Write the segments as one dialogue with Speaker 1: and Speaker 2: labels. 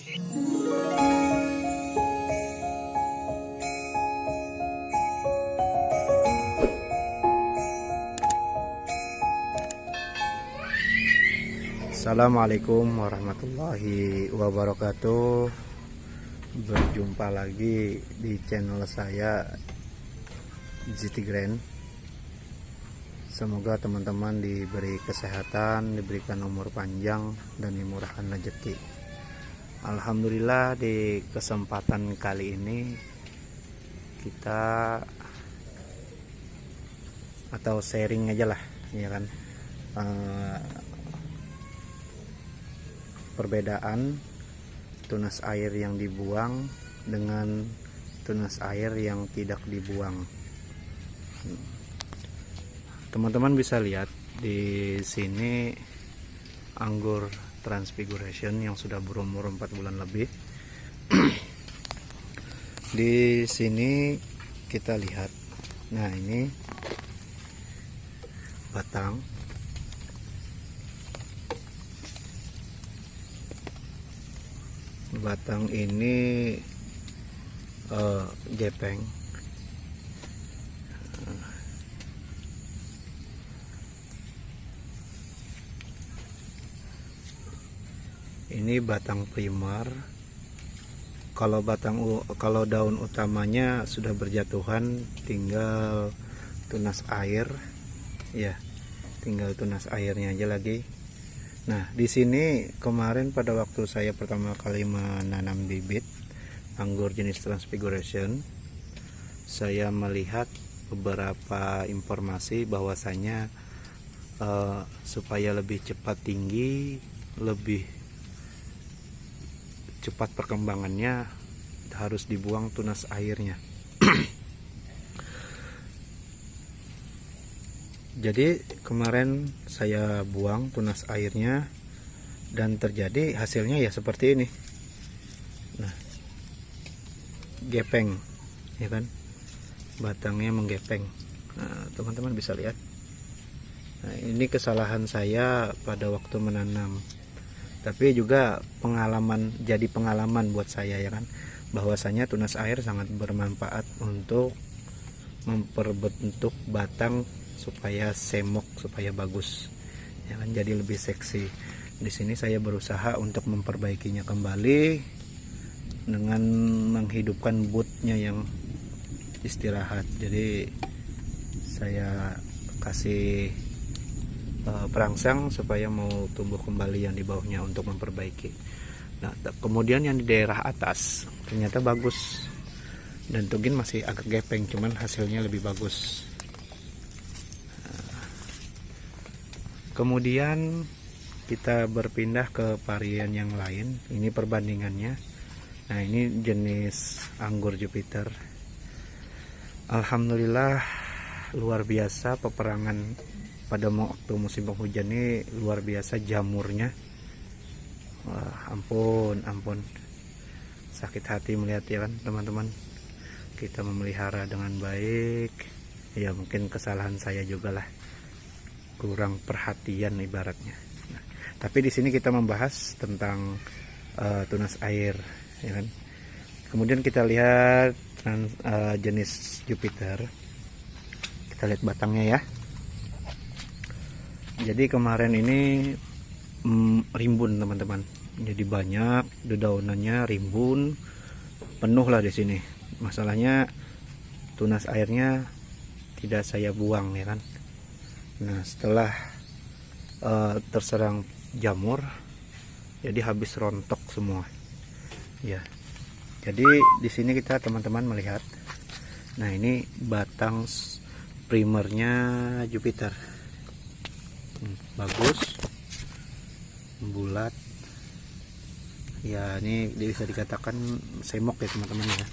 Speaker 1: Assalamualaikum warahmatullahi wabarakatuh. Berjumpa lagi di channel saya GT Grand. Semoga teman-teman diberi kesehatan, diberikan umur panjang, dan dimurahkan rezeki. Alhamdulillah, di kesempatan kali ini kita atau sharing aja lah, ya kan, perbedaan tunas air yang dibuang dengan tunas air yang tidak dibuang. Teman-teman bisa lihat di sini anggur Transfiguration yang sudah berumur 4 bulan lebih. Di sini kita lihat, nah ini batang ini gepeng. Ini batang primer. Kalau daun utamanya sudah berjatuhan, tinggal tunas air, ya, tinggal tunas airnya aja lagi. Nah, di sini kemarin pada waktu saya pertama kali menanam bibit anggur jenis Transfiguration, saya melihat beberapa informasi bahwasanya supaya lebih cepat tinggi, lebih cepat perkembangannya, harus dibuang tunas airnya. Jadi kemarin saya buang tunas airnya dan terjadi hasilnya ya seperti ini. Nah, gepeng, ya kan, batangnya menggepeng. Nah, teman-teman bisa lihat. Nah, ini kesalahan saya pada waktu menanam, tapi juga jadi pengalaman buat saya, ya kan, bahwasanya tunas air sangat bermanfaat untuk memperbentuk batang supaya semok, supaya bagus, ya kan, jadi lebih seksi. Di sini saya berusaha untuk memperbaikinya kembali dengan menghidupkan bootnya yang istirahat. Jadi saya kasih perangsang supaya mau tumbuh kembali yang di bawahnya untuk memperbaiki. Nah, kemudian yang di daerah atas ternyata bagus, dan tugin masih agak gepeng, cuman hasilnya lebih bagus. Kemudian kita berpindah ke varian yang lain. Ini perbandingannya. Nah, ini jenis anggur Jupiter. Alhamdulillah, luar biasa peperangan pada waktu musim penghujan ini, luar biasa jamurnya. Wah, ampun, sakit hati melihat, ya kan teman-teman. Kita memelihara dengan baik, ya mungkin kesalahan saya juga lah, kurang perhatian ibaratnya. Nah, tapi di sini kita membahas tentang tunas air, ya kan. Kemudian kita lihat jenis Jupiter. Kita lihat batangnya ya. Jadi kemarin ini rimbun, teman-teman. Jadi banyak dedaunannya, rimbun, penuh lah di sini. Masalahnya tunas airnya tidak saya buang, ya kan. Nah, setelah terserang jamur, jadi habis rontok semua, ya. Jadi di sini kita teman-teman melihat, nah ini batang primernya Jupiter, bagus, bulat, ya. Ini bisa dikatakan semok ya teman-teman ya.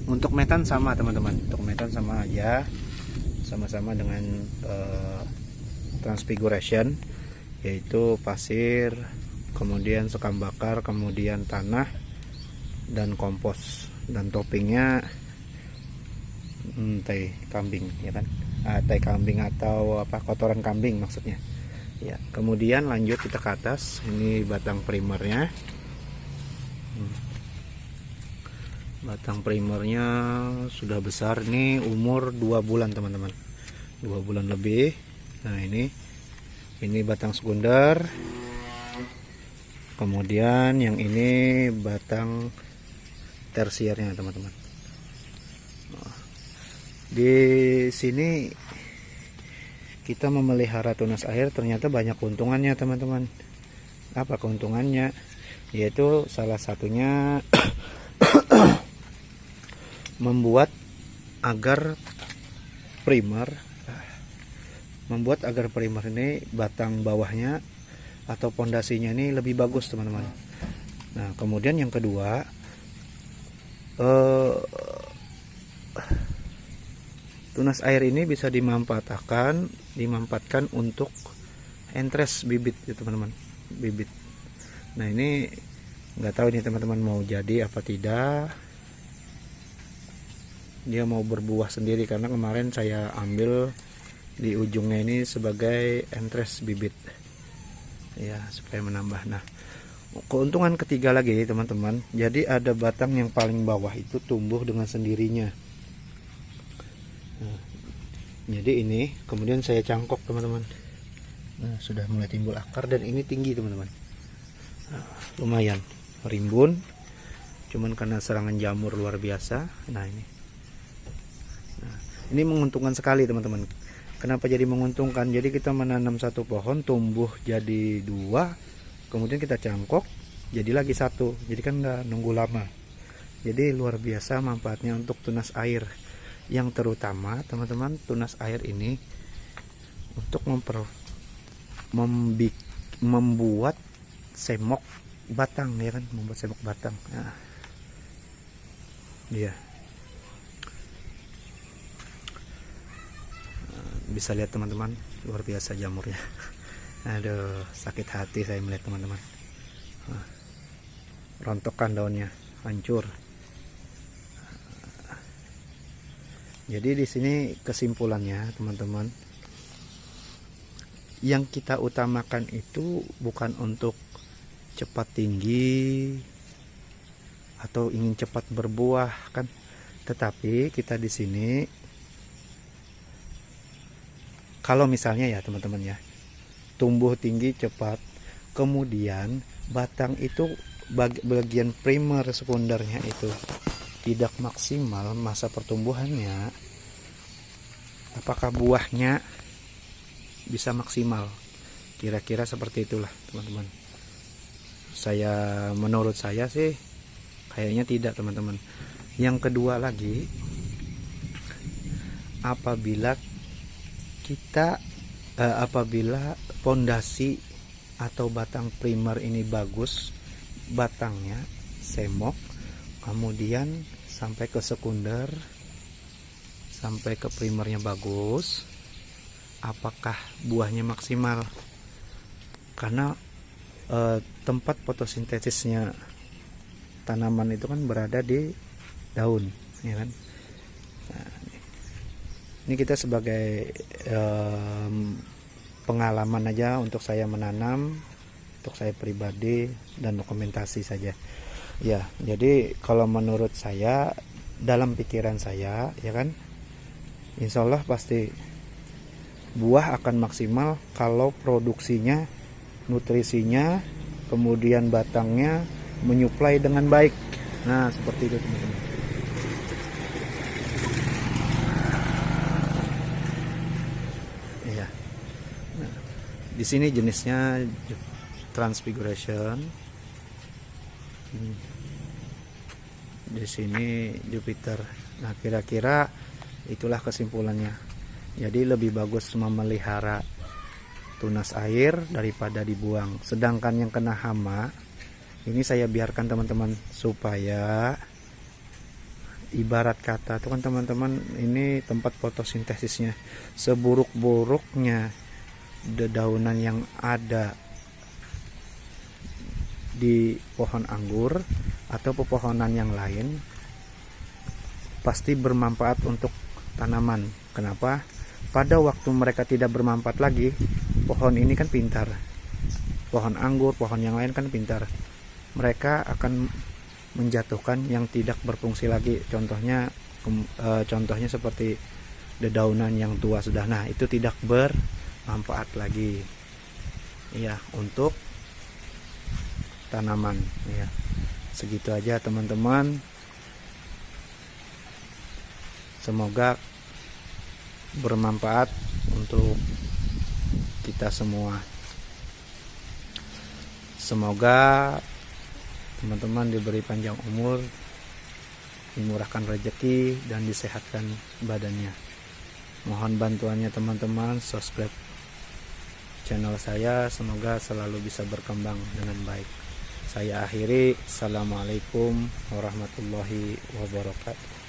Speaker 1: Untuk metan sama teman-teman, untuk metan sama aja, sama-sama dengan Transfiguration, yaitu pasir, kemudian sekam bakar, kemudian tanah dan kompos, dan toppingnya tai kambing, ya kan, tai kambing atau apa, kotoran kambing maksudnya. Ya, kemudian lanjut kita ke atas. Ini batang primernya. Batang primernya sudah besar, ini umur 2 bulan teman-teman, 2 bulan lebih. Nah ini batang sekunder. Kemudian yang ini batang tersiernya teman-teman. Di sini kita memelihara tunas air ternyata banyak keuntungannya teman-teman. Apa keuntungannya? Yaitu salah satunya membuat agar primer ini batang bawahnya atau pondasinya ini lebih bagus teman-teman. Nah kemudian yang kedua, tunas air ini bisa dimanfaatkan untuk entres bibit ya teman-teman, bibit. Nah ini nggak tahu nih teman-teman mau jadi apa tidak, dia mau berbuah sendiri karena kemarin saya ambil di ujungnya ini sebagai entres bibit ya, supaya menambah. Nah keuntungan ketiga lagi teman-teman, jadi ada batang yang paling bawah itu tumbuh dengan sendirinya. Nah, jadi ini kemudian saya cangkok teman-teman. Nah sudah mulai timbul akar dan ini tinggi teman-teman. Nah, lumayan rimbun, cuman karena serangan jamur luar biasa. Nah ini menguntungkan sekali teman-teman. Kenapa jadi menguntungkan? Jadi kita menanam satu pohon tumbuh jadi 2, kemudian kita cangkok jadi lagi 1, jadi kan nggak nunggu lama. Jadi luar biasa manfaatnya untuk tunas air, yang terutama teman-teman tunas air ini untuk membuat semok batang ya kan, membuat semok batang. Nah, iya. Bisa lihat teman-teman, luar biasa jamurnya. Aduh, sakit hati saya melihat teman-teman. Rontokan daunnya, hancur. Jadi di sini kesimpulannya teman-teman, yang kita utamakan itu bukan untuk cepat tinggi atau ingin cepat berbuah kan, tetapi kita di sini kalau misalnya ya teman-teman ya, tumbuh tinggi cepat, kemudian batang itu bagian primer sekundernya itu tidak maksimal masa pertumbuhannya, apakah buahnya bisa maksimal? Kira-kira seperti itulah teman-teman. Menurut saya sih kayaknya tidak teman-teman. Yang kedua lagi, apabila pondasi atau batang primer ini bagus, batangnya semok, kemudian sampai ke sekunder, sampai ke primernya bagus, apakah buahnya maksimal? Karena tempat fotosintesisnya tanaman itu kan berada di daun ya kan. Nah, ini kita sebagai pengalaman aja untuk saya menanam, untuk saya pribadi dan dokumentasi saja ya. Jadi kalau menurut saya, dalam pikiran saya ya kan, insya Allah pasti buah akan maksimal kalau produksinya, nutrisinya, kemudian batangnya menyuplai dengan baik. Nah seperti itu teman-teman. Di sini jenisnya Transfiguration, di sini Jupiter. Nah kira-kira itulah kesimpulannya. Jadi lebih bagus memelihara tunas air daripada dibuang. Sedangkan yang kena hama ini saya biarkan teman-teman, supaya ibarat kata itu kan teman-teman, ini tempat fotosintesisnya. Seburuk-buruknya dedaunan yang ada di pohon anggur atau pepohonan yang lain pasti bermanfaat untuk tanaman. Kenapa? Pada waktu mereka tidak bermanfaat lagi, pohon ini kan pintar, pohon anggur, pohon yang lain kan pintar, mereka akan menjatuhkan yang tidak berfungsi lagi. Contohnya seperti dedaunan yang tua sudah, nah itu tidak bermanfaat lagi ya untuk tanaman ya. Segitu aja teman-teman, semoga bermanfaat untuk kita semua. Semoga teman-teman diberi panjang umur, dimurahkan rezeki, dan disehatkan badannya. Mohon bantuannya teman-teman, subscribe channel saya, semoga selalu bisa berkembang dengan baik. Saya akhiri, assalamualaikum warahmatullahi wabarakatuh.